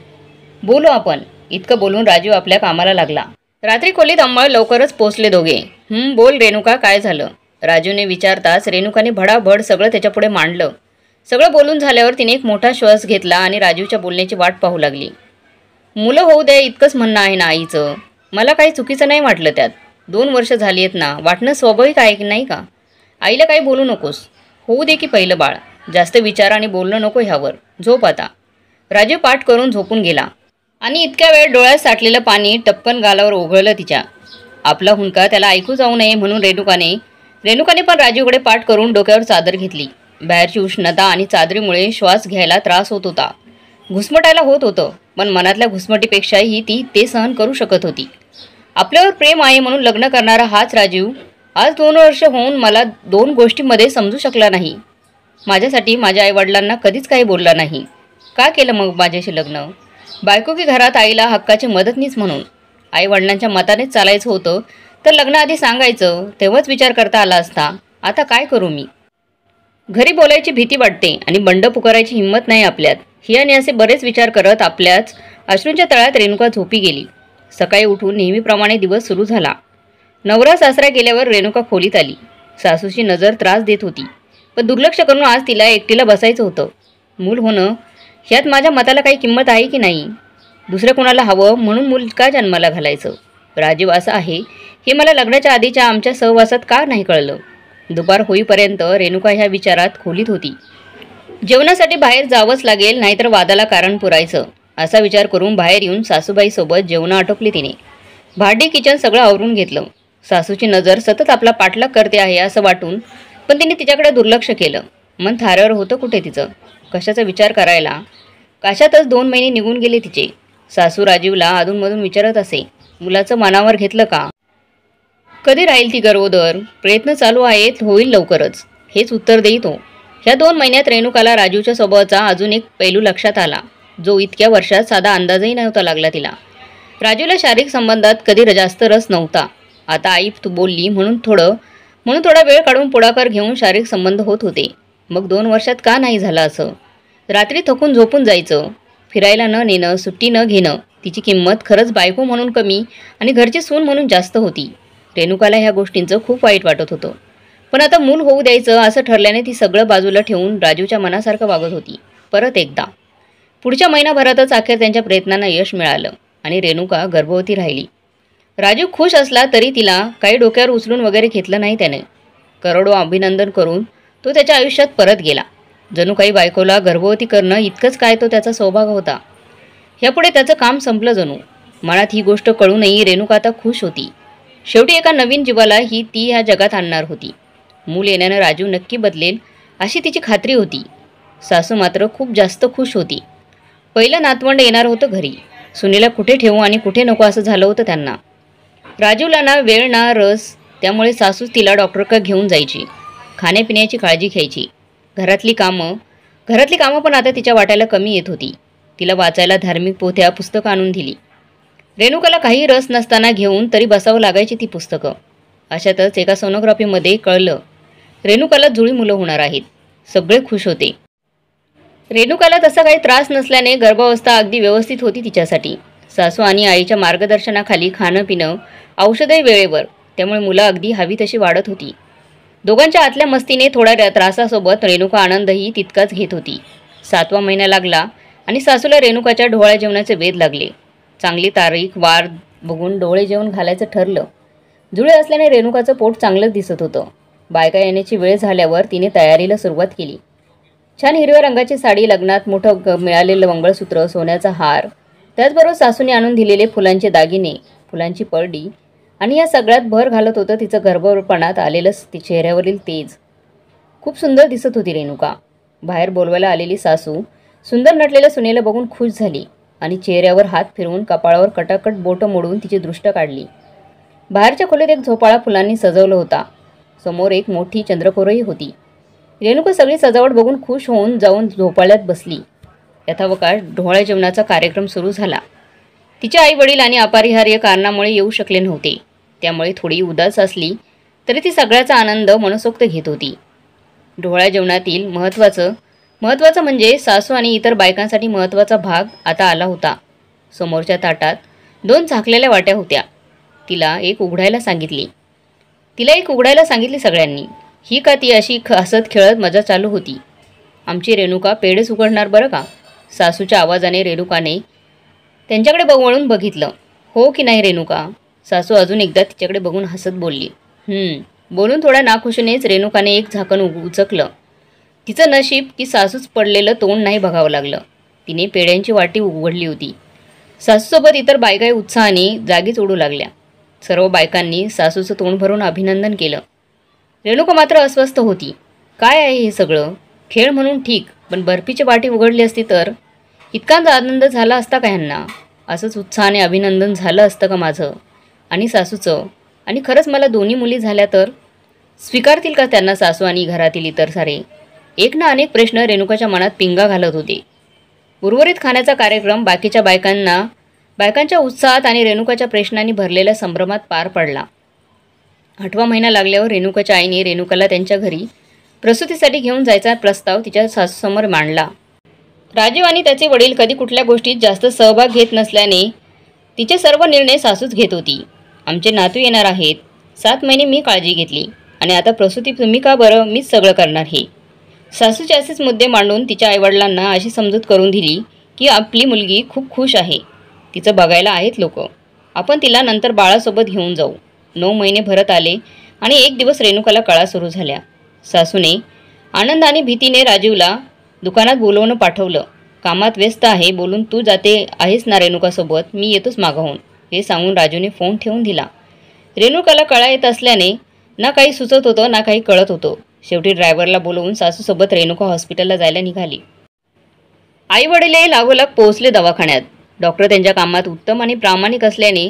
Speaker 1: बोलू आपण. इतकं बोलून राजीव आपल्या कामाला लागला. रात्री खोलीत अंबाळ लवकरच पोचले दोघे. बोल रेणुका, काय झालं? राजीवने विचारताच रेणुकाने भडाभड सगळं त्याच्यापुढे मांडलं. सगळं बोलून झाल्यावर तिने एक मोठा श्वास घेतला आणि राजीवच्या बोलण्याची वाट पाहू लागली. मुलं होऊ द्या इतकंच म्हणणं आहे ना आईचं. मला काही चुकीचं नाही वाटलं त्यात. 2 वर्ष झाली आहेत ना, वाटणं स्वाभाविक आहे की नाही का? आईला काही बोलू नकोस. होऊ दे की पहिलं बाळ. जास्त विचार आणि बोलणं नको ह्यावर. झोप आता. राजीव पाठ करून झोपून गेला आणि इतक्या वेळ डोळ्यात साठलेलं पाणी टपकन गालावर ओघळलं तिच्या. आपला हुंका त्याला ऐकू जाऊ नये म्हणून रेणुकाने पण राजीवकडे पाठ करून डोक्यावर चादर घेतली. बाहेरची उष्णता आणि चादरीमुळे श्वास घ्यायला त्रास होत होता. घुसमटायला होत होतं, पण मनातल्या घुसमटीपेक्षाही ती ते सहन करू शकत होती. आपल्यावर प्रेम आहे म्हणून लग्न करणारा हाच राजीव आज 2 वर्ष होऊन मला 2 गोष्टींमध्ये समजू शकला नाही. माझ्यासाठी माझ्या आईवडिलांना कधीच काही बोलला नाही. का केलं मग माझ्याशी लग्न? बायको की घरात आईला हक्काची मदतनीच म्हणून. आईवडिलांच्या मतानेच चालायचं होतं तर लग्नाआधी सांगायचं, तेव्हाच विचार करता आला असता. आता काय करू मी? घरी बोलायची भीती वाटते आणि बंड पुकारायची हिंमत नाही आपल्यात. ही आणि असे बरेच विचार करत आपल्याच अश्रूंच्या तळ्यात रेणुका झोपी गेली. सकाळी उठून नेहमीप्रमाणे दिवस सुरू झाला. नवरा सासरा गेल्यावर रेणुका खोलीत आली. सासूची नजर त्रास देत होती, पण दुर्लक्ष करून आज तिला एकटीला बसायचं होतं. मूल होणं ह्यात माझ्या मताला काही किंमत आहे की नाही? दुसरं कोणाला हवं म्हणून मूल का जन्माला घालायचं? राजीव असं आहे हे मला लग्नाच्या आधीच्या आमच्या सहवासात का नाही कळलं? दुपार होईपर्यंत रेणुका ह्या विचारात खोलीत होती. जेवणासाठी बाहेर जावंच लागेल, नाहीतर वादाला कारण पुरायचं असा विचार करून बाहेर येऊन सासूबाईसोबत जेवणं आटोपली तिने. भांडी किचन सगळं आवरून घेतलं. सासूची नजर सतत आपला पाठलाग करते आहे असं वाटून पण तिने तिच्याकडे दुर्लक्ष केलं. मन थाऱ्यावर होतं कुठे तिचं. कशाचा विचार करायला? कशातच 2 महिने निघून गेले तिचे. सासू राजीवला अधूनमधून विचारत असे, मुलाचं मनावर घेतलं का? कधी राहील ती गरोदर? प्रयत्न चालू आहेत, होईल लवकरच, हेच उत्तर देई तो. ह्या 2 महिन्यात रेणुकाला राजूच्या स्वभावाचा अजून एक पैलू लक्षात आला, जो इतक्या वर्षात साधा अंदाजही नव्हता लागला तिला. राजूला शारीरिक संबंधात कधी जास्त रस नव्हता. आता आई तू बोलली म्हणून थोडा वेळ काढून पुढाकार घेऊन शारीरिक संबंध होत होते. मग 2 वर्षात का नाही झालं असं? रात्री थकून झोपून जायचं, फिरायला न नेणं, सुट्टी न घेणं. तिची किंमत खरंच बायको म्हणून कमी आणि घरची सून म्हणून जास्त होती. रेणुकाला ह्या गोष्टींचं खूप वाईट वाटत होतं. पण आता मूल होऊ द्यायचं असं ठरल्याने ती सगळं बाजूला ठेवून राजूच्या मनासारखं वागत होती. परत एकदा पुढच्या महिनाभरातच अखेर त्यांच्या प्रयत्नांना यश मिळालं आणि रेणुका गर्भवती राहिली. राजू खुश असला तरी तिला काही डोक्यावर उचलून वगैरे घेतलं नाही त्याने. करोडो अभिनंदन करून तो त्याच्या आयुष्यात परत गेला. जणू काही बायकोला गर्भवती करणं इतकंच काय तो त्याचा सौभाग्य होता. ह्यापुढे त्याचं काम संपलं जणू. मनात ही गोष्ट कळूनही रेणुका आता खुश होती. शेवटी एका नवीन जीवाला ती ह्या जगात आणणार होती. मूल येण्यानं राजू नक्की बदलेल अशी तिची खात्री होती. सासू मात्र खूप जास्त खुश होती. पहिलं नातवंड येणार होतं घरी. सुनेला कुठे ठेवू आणि कुठे नको असं झालं होतं त्यांना. राजूला ना वेळ ना रस, त्यामुळे सासूच तिला डॉक्टरकडे घेऊन जायची. खाण्यापिण्याची काळजी घ्यायची. घरातली कामं पण आता तिच्या वाट्याला कमी येत होती. तिला वाचायला धार्मिक पोथ्या पुस्तकं आणून दिली. रेणुकाला काही रस नसताना घेऊन तरी बसावं लागायची ती पुस्तकं. अशातच एका सोनोग्राफीमध्ये कळलं रेणुकाला जुळी मुलं होणार आहेत. सगळे खुश होते. रेणुकाला तसा काही त्रास नसल्याने गर्भावस्था अगदी व्यवस्थित होती तिच्यासाठी. सासू आणि आईच्या मार्गदर्शनाखाली खाणं पिणं, औषधही वेळेवर, त्यामुळे मुलं अगदी हवी तशी वाढत होती. दोघांच्या आतल्या मस्तीने थोड्या त्रासासोबत रेणुका आनंदही तितकाच घेत होती. 7वा महिना लागला आणि सासूला रेणुकाच्या डोहाळ्या जेवणाचे वेध लागले. चांगली तारीख वार बघून डोळे जेवण घालायचं ठरलं. जुळे असल्याने रेणुकाचं पोट चांगलंच दिसत होतं. बायका येण्याची वेळ झाल्यावर तिने तयारीला सुरुवात केली. छान हिरव्या रंगाची साडी, लग्नात मोठं मिळालेलं मंगळसूत्र, सोन्याचा हार, त्याचबरोबर सासूने आणून दिलेले फुलांचे दागिने, फुलांची परडी आणि या सगळ्यात भर घालत होतं तिचं गर्भपणात आलेलं चेहऱ्यावरील तेज. खूप सुंदर दिसत होती रेणुका. बाहेर बोलवायला आलेली सासू सुंदर नटलेल्या सुनेला बघून खुश झाली आणि चेहऱ्यावर हात फिरवून कपाळावर कटाकट बोटं मोडून तिची दृष्ट काढली. बाहेरच्या खोलीत एक झोपाळा फुलांनी सजवला होता. समोर एक मोठी चंद्रकोरही होती. रेणुका सगळी सजावट बघून खुश होऊन जाऊन झोपाळ्यात बसली. यथावकाश डोहाळ्या जेवणाचा कार्यक्रम सुरू झाला. तिचे आई वडील आणि अपरिहार्य कारणामुळे येऊ शकले नव्हते. त्यामुळे थोडी उदास असली तरी ती सगळ्याचा आनंद मनसोक्त घेत होती. डोहाळ्या जेवणातील महत्त्वाचं म्हणजे सासू आणि इतर बायकांसाठी महत्त्वाचा भाग आता आला होता. समोरच्या ताटात 2 झाकलेल्या वाट्या होत्या. तिला एक उघडायला सांगितली सगळ्यांनी. ही का ती अशी हसत खेळत मजा चालू होती. आमची रेणुका पेढेच उघडणार बरं का? सासूच्या आवाजाने रेणुकाने त्यांच्याकडे वळून बघितलं. हो की नाही रेणुका? सासू अजून एकदा तिच्याकडे बघून हसत बोलली. बोलून थोड्या नाखुशीनेच रेणुकाने एक झाकण उचकलं. तिचं नशीब की सासूच पडलेलं तोंड नाही बघावं लागलं. तिने पेढ्यांची वाटी उघडली होती. सासूसोबत इतर बायकाही उत्साहाने जागीच उडू लागल्या. सर्व बायकांनी सासूचं तोंड भरून अभिनंदन केलं. रेणुका मात्र अस्वस्थ होती. काय आहे हे सगळं? खेळ म्हणून ठीक, पण बर्फीची वाटी उघडली असती तर इतकाच आनंद झाला असता का ह्यांना? असंच उत्साहाने अभिनंदन झालं असतं का माझं आणि सासूचं? आणि खरंच मला 2 मुली झाल्या तर स्वीकारतील का त्यांना सासू आणि घरातील इतर सारे? एक ना अनेक प्रश्न रेणुकाच्या मनात पिंगा घालत होते. उर्वरित खाण्याचा कार्यक्रम बायकांच्या उत्साहात आणि रेणुकाच्या प्रश्नांनी भरलेल्या संभ्रमात पार पडला. 8वा महिना लागल्यावर रेणुकाच्या आईने रेणुकाला त्यांच्या घरी प्रसूतीसाठी घेऊन जायचा प्रस्ताव तिच्या सासूसमोर मांडला. राजीव आणि त्याचे वडील कधी कुठल्या गोष्टीत जास्त सहभाग घेत नसल्याने तिचे सर्व निर्णय सासूच घेत होती. आमचे नातू येणार आहेत. 7 महिने मी काळजी घेतली आणि आता प्रसूती तुम्ही का बरं? मीच सगळं करणार हे. सासूचे असेच मुद्दे मांडून तिच्या आईवडिलांना अशी समजूत करून दिली की आपली मुलगी खूप खुश आहे. तिचं बघायला आहेत लोक. आपण तिला नंतर बाळासोबत घेऊन जाऊ. 9 महिने भरत आले आणि एक दिवस रेणुकाला कळा सुरू झाल्या. सासूने आनंद आणि भीतीने राजीवला दुकानात बोलवून पाठवलं. कामात व्यस्त आहे बोलून तू जाते आहेस ना रेणुकासोबत? मी येतोच मागवून, हे सांगून राजूने फोन ठेवून दिला. रेणुकाला कळा येत असल्याने ना काही सुचत होतं ना काही कळत होतं. शेवटी ड्रायव्हरला बोलवून सासूसोबत रेणुका हॉस्पिटलला जायला निघाली. आई वडीलही लागोलाग पोहोचले दवाखान्यात. डॉक्टर त्यांच्या कामात उत्तम आणि प्रामाणिक असल्याने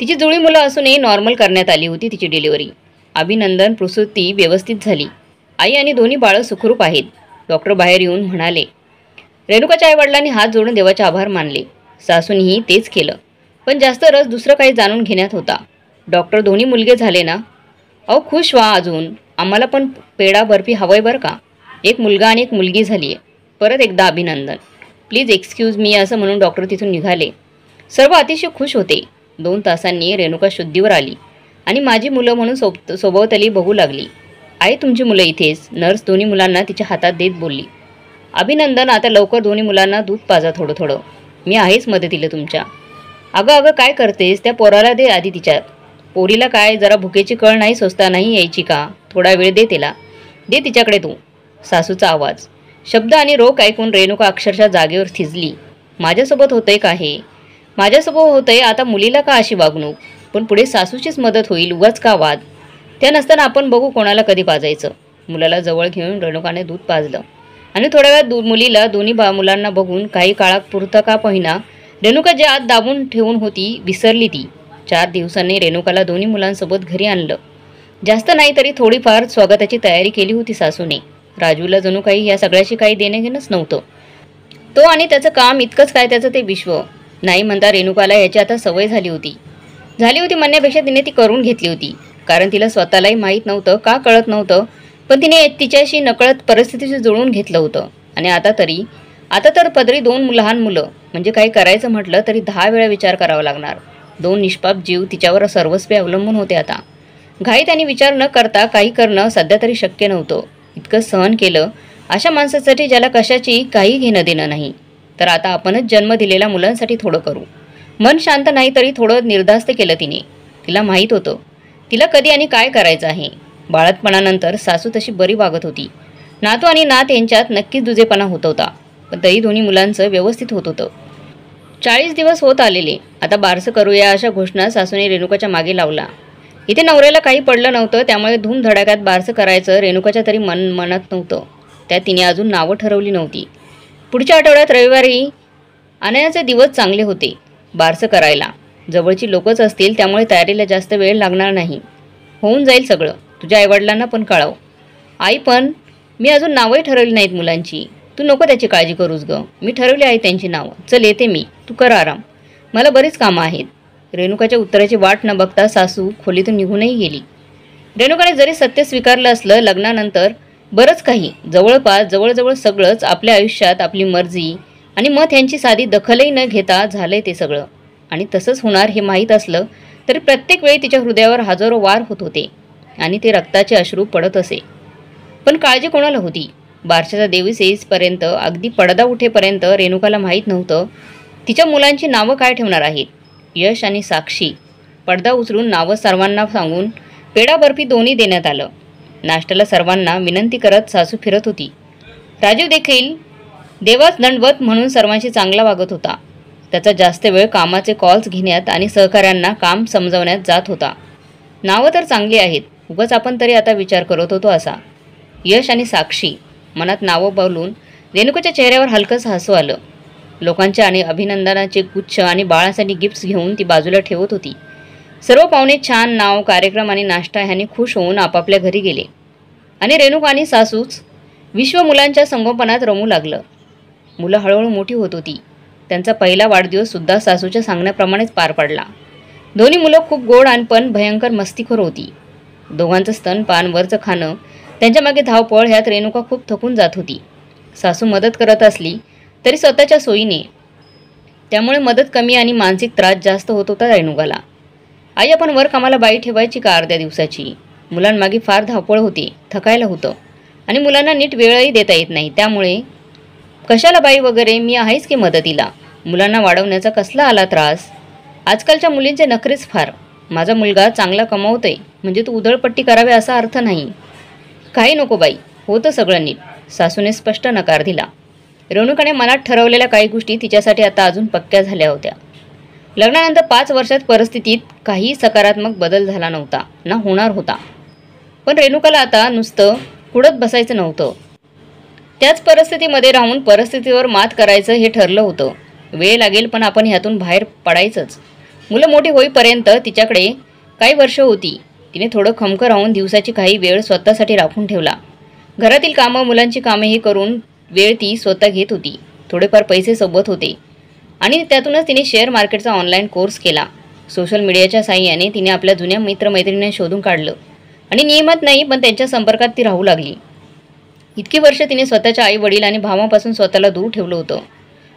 Speaker 1: तिची जुळी मुलं असूनही नॉर्मल करण्यात आली होती तिची डिलिव्हरी. अभिनंदन, प्रसूती व्यवस्थित झाली. आई आणि दोन्ही बाळं सुखरूप आहेत. डॉक्टर बाहेर येऊन म्हणाले. रेणुकाच्या आईवडिलांनी हात जोडून देवाचे आभार मानले. सासूनीही तेच केलं. पण जास्त रस दुसरं काही जाणून घेण्यात होता. डॉक्टर, दोन्ही मुलगे झाले ना? अहो खुश व्हा अजून. आम्हाला पण पेढा बर्फी हवंय बरं का. एक मुलगा आणि एक मुलगी झाली आहे. परत एकदा अभिनंदन. प्लीज एक्सक्यूज मी असं म्हणून डॉक्टर तिथून निघाले. सर्व अतिशय खुश होते. 2 तासांनी रेणुका शुद्धीवर आली आणि माझी मुलं म्हणून सोबतली बघू लागली. आई तुमची मुलं इथेच. नर्स दोन्ही मुलांना तिच्या हातात देत बोलली. अभिनंदन, आता लवकर दोन्ही मुलांना दूध पाजा थोडं थोडं. मी आहेच मदतीला तुमच्या. अगं अगं काय करतेस? त्या पोराला दे आधी तिच्यात. पोरीला काय जरा भुकेची कळ नाही सोसता नाही यायची का? थोडा वेळ दे तिला. दे तिच्याकडे तू. सासूचा आवाज, शब्द आणि रोख ऐकून रेणुका अक्षरशः जागेवर थिजली. माझ्यासोबत होतंय का हे? माझ्यासोबत होतंय, आता मुलीला का अशी वागणूक? पण पुढे सासूचीच मदत होईल, उगाच का वाद? त्या नसताना आपण बघू कोणाला कधी पाजायचं. मुलाला जवळ घेऊन रेणुकाने दूध पाजलं आणि थोड्या वेळात मुलीला दोन्ही मुलांना बघून काही काळापुरता का पहिना रेणुका जे आत दाबून ठेवून होती विसरली ती. 4 दिवसांनी रेणुकाला दोन्ही मुलांसोबत घरी आणलं. जास्त नाही तरी थोडीफार स्वागताची तयारी केली होती सासूने. राजूला जणू काही या सगळ्याशी काही देणं घेणंच नव्हतं. तो आणि त्याचं काम इतकंच काय त्याचं ते विश्व. नाही म्हणता रेणुकाला याची आता सवय झाली होती म्हणण्यापेक्षा तिने ती करून घेतली होती. कारण तिला स्वतःलाही माहीत नव्हतं का कळत नव्हतं, पण तिने तिच्याशी नकळत परिस्थितीशी जुळवून घेतलं होतं. आणि आता तर पदरी 2 लहान मुलं, म्हणजे काही करायचं म्हटलं तरी 10 वेळा विचार करावा लागणार. 2 निष्पाप जीव तिच्यावर सर्वस्वी अवलंबून होते आता. घाईत आणि विचार न करता काही करणं सध्या तरी शक्य नव्हतं. इतकं सहन केलं अशा माणसासाठी ज्याला कशाची काही घेणं देणं नाही. तर आता आपणच जन्म दिलेल्या मुलांसाठी थोडं करू. मन शांत नाही तरी थोडं निर्धास्त केलं तिने. तिला माहीत होतं तिला कधी आणि काय करायचं आहे. बाळातपणानंतर सासू तशी बरी वागत होती. नातू आणि नात यांच्यात नक्कीच दुजेपणा होत होता, पण तरी दोन्ही मुलांचं व्यवस्थित होत होतं. 40 दिवस होत आलेले. आता बारसं करूया अशा घोषणा सासूने रेणुकाच्या मागे लावला. इथे नवऱ्याला काही पडलं नव्हतं, त्यामुळे धूमधडाक्यात बारसं करायचं रेणुकाच्या तरी मनात नव्हतं. त्यात तिने अजून नावं ठरवली नव्हती. पुढच्या आठवड्यात रविवारी आणायचे दिवस चांगले होते बारसं करायला. जवळची लोकच असतील, त्यामुळे तयारीला जास्त वेळ लागणार नाही. होऊन जाईल सगळं. तुझ्या आईवडिलांना पण कळव. आई पण मी अजून नावंही ठरवली नाहीत मुलांची. तू नको त्याची काळजी करूस ग. मी ठरवली आहे त्यांची नावं. चल येते मी, तू कर आराम. मला बरीच कामं आहेत. रेणुकाच्या उत्तराची वाट न बघता सासू खोलीतून निघूनही गेली. रेणुकाने जरी सत्य स्वीकारलं असलं, लग्नानंतर बरंच काही जवळजवळ सगळंच आपल्या आयुष्यात आपली मर्जी आणि मत यांची साधी दखलही न घेता झालंय ते सगळं. आणि तसंच होणार हे माहीत असलं तरी प्रत्येक वेळी तिच्या हृदयावर हजारो वार होत होते आणि ते रक्ताचे अश्रू पडत असे. पण काळजी कोणाला होती? बारशाचा दिवस येईपर्यंत, अगदी पडदा उठेपर्यंत रेणुकाला माहीत नव्हतं तिच्या मुलांची नावं काय ठेवणार आहेत. यश आणि साक्षी. पडदा उचलून नावं सर्वांना सांगून पेढा बर्फी दोन्ही देण्यात आलं. नाश्त्याला सर्वांना विनंती करत सासू फिरत होती. राजीव देखील देवाच दंडवत म्हणून सर्वांशी चांगला वागत होता. त्याचा जास्त वेळ कामाचे कॉल्स घेण्यात आणि सहकाऱ्यांना काम समजवण्यात जात होता. नावं तर चांगली आहेत, उगाच आपण तरी आता विचार करत होतो असा. यश आणि साक्षी. मनात नावं बोलून रेणुकाच्या चेहऱ्यावर हलकंसं हसू आलं. लोकांच्या आणि अभिनंदनाचे गुच्छ आणि बाळासाठी गिफ्ट्स घेऊन ती बाजूला ठेवत होती. सर्व पाहुणे छान नाव, कार्यक्रम आणि नाश्ता ह्याने खुश होऊन आपापल्या घरी गेले आणि रेणुका आणि सासूच विश्व मुलांच्या संगोपनात रमू लागलं. मुलं हळूहळू मोठी होत होती. त्यांचा पहिला वाढदिवससुद्धा सासूच्या सांगण्याप्रमाणेच पार पडला. दोन्ही मुलं खूप गोड आणि पण भयंकर मस्तीखोर होती. दोघांचं स्तनपान, वरचं खाणं, त्यांच्या मागे धावपळ ह्यात रेणुका खूप थकून जात होती. सासू मदत करत असली तरी स्वतःच्या सोयीने, त्यामुळे मदत कमी आणि मानसिक त्रास जास्त होत होता रेणुकाला. आई आपण वर कामाला बाई ठेवायची का अर्ध्या दिवसाची? मुलांमागे फार धावपळ होती, थकायला होतं आणि मुलांना नीट वेळही देता येत नाही. त्यामुळे कशाला बाई वगैरे, मी आहेच की मदतीला. मुलांना वाढवण्याचा कसला आला त्रास? आजकालच्या मुलींचे नखरेच फार. माझा मुलगा चांगला कमावतोय म्हणजे तू उधळपट्टी करावी असा अर्थ नाही. काही नको बाई, होतं सगळं नीट. सासूने स्पष्ट नकार दिला. रेणुकाने मनात ठरवलेल्या काही गोष्टी तिच्यासाठी आता अजून पक्क्या झाल्या होत्या. लग्नानंतर 5 वर्षात परिस्थितीत काही सकारात्मक बदल झाला नव्हता ना होणार होता. पण रेणुकाला आता नुसतं कुडत बसायचं नव्हतं. त्याच परिस्थितीमध्ये राहून परिस्थितीवर मात करायचं हे ठरलं होतं. वेळ लागेल पण आपण ह्यातून बाहेर पडायचंच. मुलं मोठी होईपर्यंत तिच्याकडे काही वर्ष होती. तिने थोडं खमकं राहून दिवसाची काही वेळ स्वतःसाठी राखून ठेवला. घरातील कामं, मुलांची कामेही करून वेळ ती स्वतः घेत होती. थोडेफार पैसे सोबत होते आणि त्यातूनच तिने शेअर मार्केटचा ऑनलाईन कोर्स केला. सोशल मीडियाच्या साहाय्याने तिने आपल्या जुन्या मित्रमैत्रिणींना शोधून काढलं आणि नियमित नाही पण त्यांच्या संपर्कात ती राहू लागली. इतकी वर्ष तिने स्वतःच्या आई वडील आणि भावापासून स्वतःला दूर ठेवलं होतं.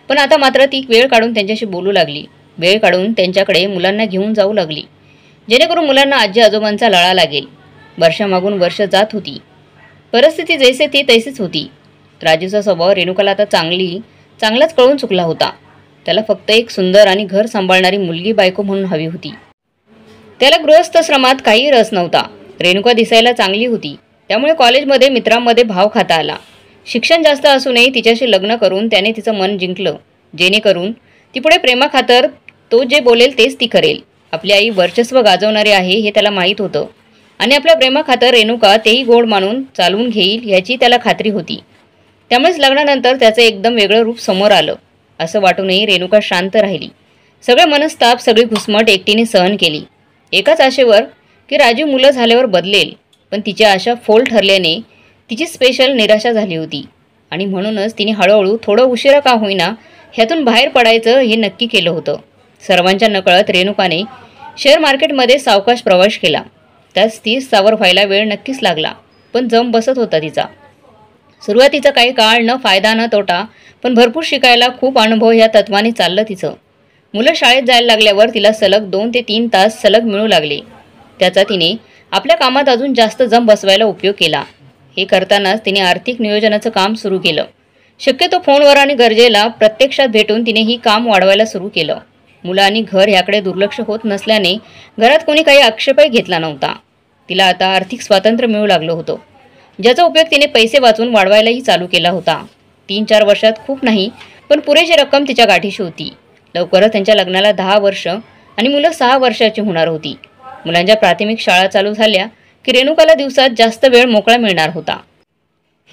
Speaker 1: पण आता मात्र ती वेळ काढून त्यांच्याशी बोलू लागली. वेळ काढून त्यांच्याकडे मुलांना घेऊन जाऊ लागली, जेणेकरून मुलांना आजी आजोबांचा लळा लागेल. वर्षामागून वर्ष जात होती. परिस्थिती जैसे ती तैसीच होती. राजूचा स्वभाव रेणुकाला आता चांगलाच कळून चुकला होता. त्याला फक्त एक सुंदर आणि घर सांभाळणारी मुलगी बायको म्हणून हवी होती. त्याला गृहस्थाश्रमात काही रस नव्हता. रेणुका दिसायला चांगली होती, त्यामुळे कॉलेजमध्ये मित्रांमध्ये भाव खाता आला. शिक्षण जास्त असूनही तिच्याशी लग्न करून त्याने तिचं मन जिंकलं, जेणेकरून ती पुढे प्रेमाखातर तो जे बोलेल तेच ती करेल. आपली आई वर्चस्व गाजवणारी आहे हे त्याला माहीत होतं आणि आपल्या प्रेमाखातर रेणुका तेही गोड मानून चालवून घेईल याची त्याला खात्री होती. त्यामुळेच लग्नानंतर त्याचं एकदम वेगळं रूप समोर आलं. असं वाटूनही रेणुका शांत राहिली. सगळे मनस्ताप, सगळी घुसमट एकटीने सहन केली, एकाच आशेवर की राजू मुलं झाल्यावर बदलेल. पण तिच्या आशा फोल ठरल्याने तिची स्पेशल निराशा झाली होती आणि म्हणूनच तिने हळूहळू थोडं उशिरा का होईना ह्यातून बाहेर पडायचं हे नक्की केलं होतं. सर्वांच्या नकळत रेणुकाने शेअर मार्केटमध्ये सावकाश प्रवेश केला. त्यात स्थिर स्थावर व्हायला वेळ नक्कीच लागला, पण जम बसत होता तिचा. सुरुवातीचा काही काळ न फायदा न तोटा, पण भरपूर शिकायला, खूप अनुभव ह्या तत्वाने चाललं तिचं. मुलं शाळेत जायला लागल्यावर तिला सलग 2 ते 3 तास सलग मिळू लागले. त्याचा तिने आपल्या कामात अजून जास्त जम बसवायला उपयोग केला. हे करतानाच तिने आर्थिक नियोजनाचं काम सुरू केलं. शक्यतो फोनवर आणि गरजेला प्रत्यक्षात भेटून तिने ही काम वाढवायला सुरू केलं. मुलं आणि घर ह्याकडे दुर्लक्ष होत नसल्याने घरात कोणी काही आक्षेपही घेतला नव्हता. तिला आता आर्थिक स्वातंत्र्य मिळू लागलं होतं, ज्याचा उपयोग तिने पैसे वाचून वाढवायलाही चालू केला होता. 3-4 वर्षात खूप नाही, पण पुरेशी रक्कम तिच्या गाठीशी होती. लवकरच त्यांच्या लग्नाला 10 वर्ष आणि मुलं 6 वर्षाची होणार होती. मुलांच्या प्राथमिक शाळा चालू झाल्या की रेणुकाला दिवसात जास्त वेळ मोकळा मिळणार होता.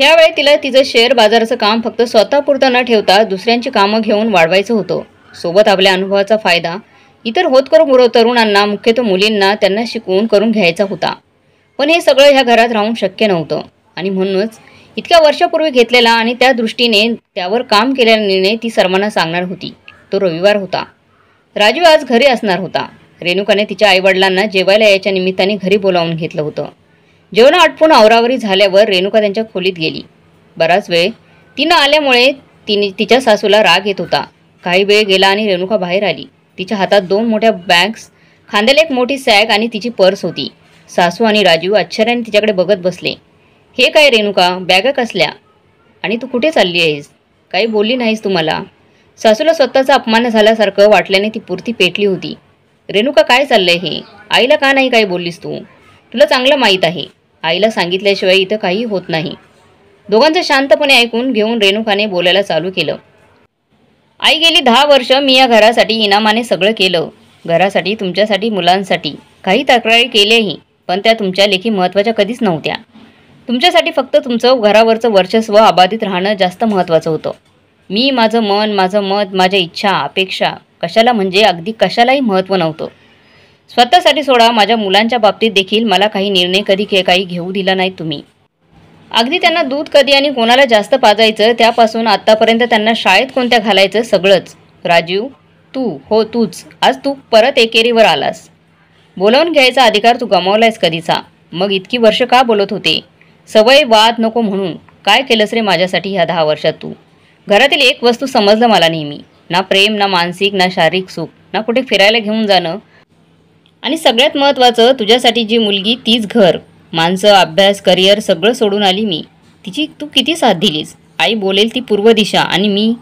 Speaker 1: ह्यावेळी तिला तिचं शेअर बाजाराचं काम फक्त स्वतःपुरतं न ठेवता दुसऱ्यांची कामं घेऊन वाढवायचं होतं. सोबत आपल्या अनुभवाचा फायदा इतर होतकरू तरुणांना, मुख्यतः मुलींना, त्यांना शिकवून करून घ्यायचा होता. पण हे सगळं ह्या घरात राहून शक्य नव्हतं आणि म्हणूनच इतक्या वर्षापूर्वी घेतलेला आणि त्या दृष्टीने त्यावर काम केलेला निर्णय ती सर्वांना सांगणार होती. तो रविवार होता. राजू आज घरी असणार होता. रेणुकाने तिच्या आईवडिलांना जेवायला यायच्या निमित्ताने घरी बोलावून घेतलं होतं. जेवण आटपून आवरावरी झाल्यावर रेणुका त्यांच्या खोलीत गेली. बराच वेळ ती न आल्यामुळे तिच्या सासूला राग येत होता. काही वेळ गेला आणि रेणुका बाहेर आली. तिच्या हातात 2 मोठ्या बॅग्स, खांद्याला एक मोठी सॅक आणि तिची पर्स होती. सासू आणि राजू आश्चर्याने तिच्याकडे बघत बसले. हे काय रेणुका, बॅगा कसल्या? आणि तू कुठे चालली आहेस? काही बोलली नाहीस तू मला? सासूला स्वतःचा अपमान झाल्यासारखं वाटल्याने ती पुरती पेटली होती. रेणुका, काय चाललंय हे? आईला का नाही काही बोललीस तू? तुला चांगलं माहीत आहे, आईला सांगितल्याशिवाय इथं काही होत नाही. दोघांचं शांतपणे ऐकून घेऊन रेणुकाने बोलायला चालू केलं. आई, गेली 10 वर्ष मी या घरासाठी इनामाने सगळं केलं. घरासाठी, तुमच्यासाठी, मुलांसाठी. काही तक्रारी केल्याही, पण त्या तुमच्या लेखी महत्त्वाच्या कधीच नव्हत्या. तुमच्यासाठी फक्त तुमचं घरावरचं वर्चस्व अबाधित राहणं जास्त महत्त्वाचं होतं. मी, माझं मन, माझं मत, माझ्या इच्छा, अपेक्षा कशाला म्हणजे अगदी कशालाही महत्त्व नव्हतं. स्वतःसाठी सोडा, माझ्या मुलांच्या बाबतीत देखील मला काही निर्णय कधी काही घेऊ दिला नाही तुम्ही. अगदी त्यांना दूध कधी आणि कोणाला जास्त पाजायचं त्यापासून आत्तापर्यंत त्यांना शाळेत कोणत्या घालायचं सगळंच. राजू, तूच आज तू परत एकेरीवर आलास. बोलावून घ्यायचा अधिकार तू गमावलायस कधीचा. मग इतकी वर्ष का बोलत होते? सवय, वाद नको म्हणून. काय केलंस रे माझ्यासाठी ह्या 10 वर्षात तू? घरातील एक वस्तू समजलं मला नेहमी. ना प्रेम, ना मानसिक, ना शारीरिक सुख, ना कुठे फिरायला घेऊन जाणं, आणि सगळ्यात महत्त्वाचं तुझ्यासाठी जी मुलगी तीच घर, माणसं, अभ्यास, करिअर सगळं सोडून आली मी. तिची तू किती साथ दिलीस. आई बोलेल ती पूर्व दिशा आणि मी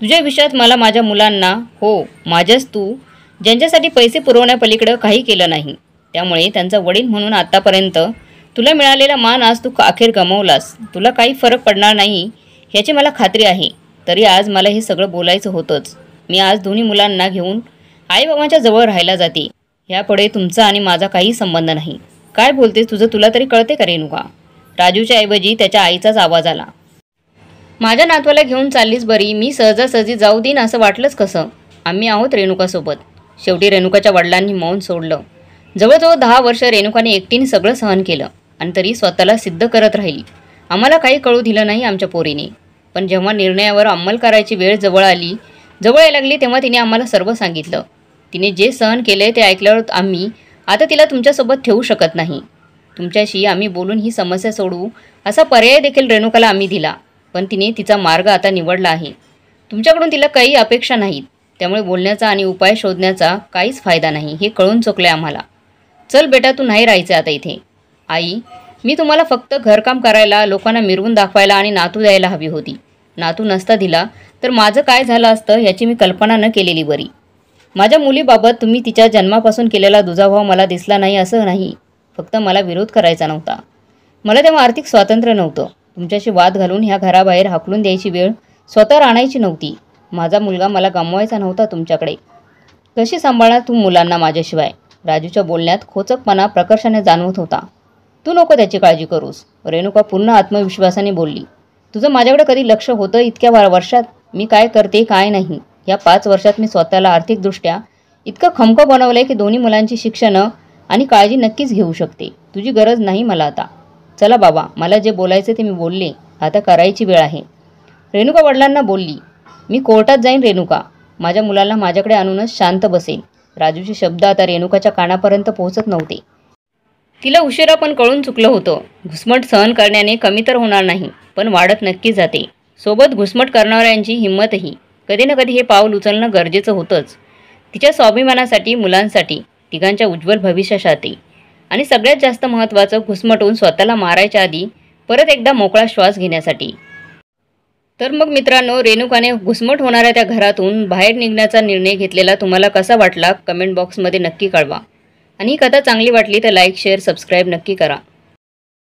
Speaker 1: तुझ्या विषयात मला, माझ्या मुलांना, हो माझ्याच तू, ज्यांच्यासाठी पैसे पुरवण्यापलीकडं काही केलं नाही. त्यामुळे त्यांचा वडील म्हणून आत्तापर्यंत तुला मिळालेला मान आज तू अखेर गमावलास. तुला काही फरक पडणार नाही ह्याची मला खात्री आहे. तरी आज मला हे सगळं बोलायचं होतंच. मी आज दोन्ही मुलांना घेऊन आईबाबांच्या जवळ राहायला जाते. यापुढे तुमचा आणि माझा काही संबंध नाही. काय बोलतेस तुझं तुला तरी कळते का रेणुका? राजूच्या ऐवजी त्याच्या आईचाच आवाज आला. माझ्या नातवाला घेऊन चाललीस बरी, मी सहजासहजी जाऊ देईन असं वाटलंच कसं? आम्ही आहोत रेणुकासोबत. शेवटी रेणुकाच्या वडिलांनी मौन सोडलं. जवळजवळ 10 वर्ष रेणुकाने एकटीने सगळं सहन केलं आणि तरी स्वतःला सिद्ध करत राहिली. आम्हाला काही कळू दिलं नाही आमच्या पोरीने. पण जेव्हा निर्णयावर अंमल करायची वेळ जवळ यायला लागली तेव्हा तिने आम्हाला सर्व सांगितलं. तिने जे सहन केले ते ऐकल्यावर आम्ही आता तिला तुमच्यासोबत ठेवू शकत नाही. तुमच्याशी आम्ही बोलून ही समस्या सोडवू असा पर्याय देखील रेणुकाला आम्ही दिला. पण तिने तिचा मार्ग आता निवडला आहे. तुमच्याकडून तिला काही अपेक्षा नाहीत. त्यामुळे बोलण्याचा आणि उपाय शोधण्याचा काहीच फायदा नाही हे कळून चुकले आम्हाला. चल बेटा, तू नाही राहायचं आता इथे. आई, मी तुम्हाला फक्त घरकाम करायला, लोकांना मिरवून दाखवायला आणि नातू द्यायला हवी होती. नातू नसता दिला तर माझं काय झालं असतं याची मी कल्पना न केलेली बरी. माझ्या मुलीबाबत तुम्ही तिच्या जन्मापासून केलेला दुजाभाव मला दिसला नाही असं नाही. फक्त मला विरोध करायचा नव्हता. मला तेव्हा आर्थिक स्वातंत्र्य नव्हतं. तुमच्याशी वाद घालून ह्या घराबाहेर हाकलून द्यायची वेळ स्वतःवर आणायची नव्हती. माझा मुलगा मला गमवायचा नव्हता तुमच्याकडे. कशी सांभाळणार तू मुलांना माझ्याशिवाय? राजूच्या बोलण्यात खोचकपणा प्रकर्षाने जाणवत होता. तू नको त्याची काळजी करूस, रेणुका पुन्हा आत्मविश्वासाने बोलली. तुझं माझ्याकडे कधी लक्ष होतं इतक्या वर्षात? मी काय करते काय नाही या 5 वर्षात मी स्वतःला आर्थिकदृष्ट्या इतकं खमकं बनवलंय की दोन्ही मुलांची शिक्षणं आणि काळजी नक्कीच घेऊ शकते. तुझी गरज नाही मला आता. चला बाबा, मला जे बोलायचे ते मी बोलले. आता करायची वेळ आहे. रेणुका वडिलांना बोलली. मी कोर्टात जाईन रेणुका. माझ्या मुलाला माझ्याकडे आणूनच शांत बसेल. राजूचे शब्द आता रेणुकाच्या कानापर्यंत पोहोचत नव्हते. तिला उशिरा पण कळून चुकलं होतं. घुसमट सहन करण्याने कमी तर होणार नाही, पण वाढत नक्की जाते. सोबत घुसमट करणाऱ्यांची हिंमतही. कधी ना कधी हे पाऊल उचलणं गरजेचं होतंच. तिच्या स्वाभिमानासाठी, मुलांसाठी, तिघांच्या उज्ज्वल भविष्यासाठी आणि सगळ्यात जास्त महत्त्वाचं घुसमटून स्वतःला मारायच्या आधी परत एकदा मोकळा श्वास घेण्यासाठी. तर मग मित्रांनो, रेणुकाने घुसमट होणाऱ्या त्या घरातून बाहेर निघण्याचा निर्णय घेतलेला तुम्हाला कसा वाटला कमेंट बॉक्समध्ये नक्की कळवा. आणि ही कथा चांगली वाटली तर लाईक, शेअर, सबस्क्राईब नक्की करा.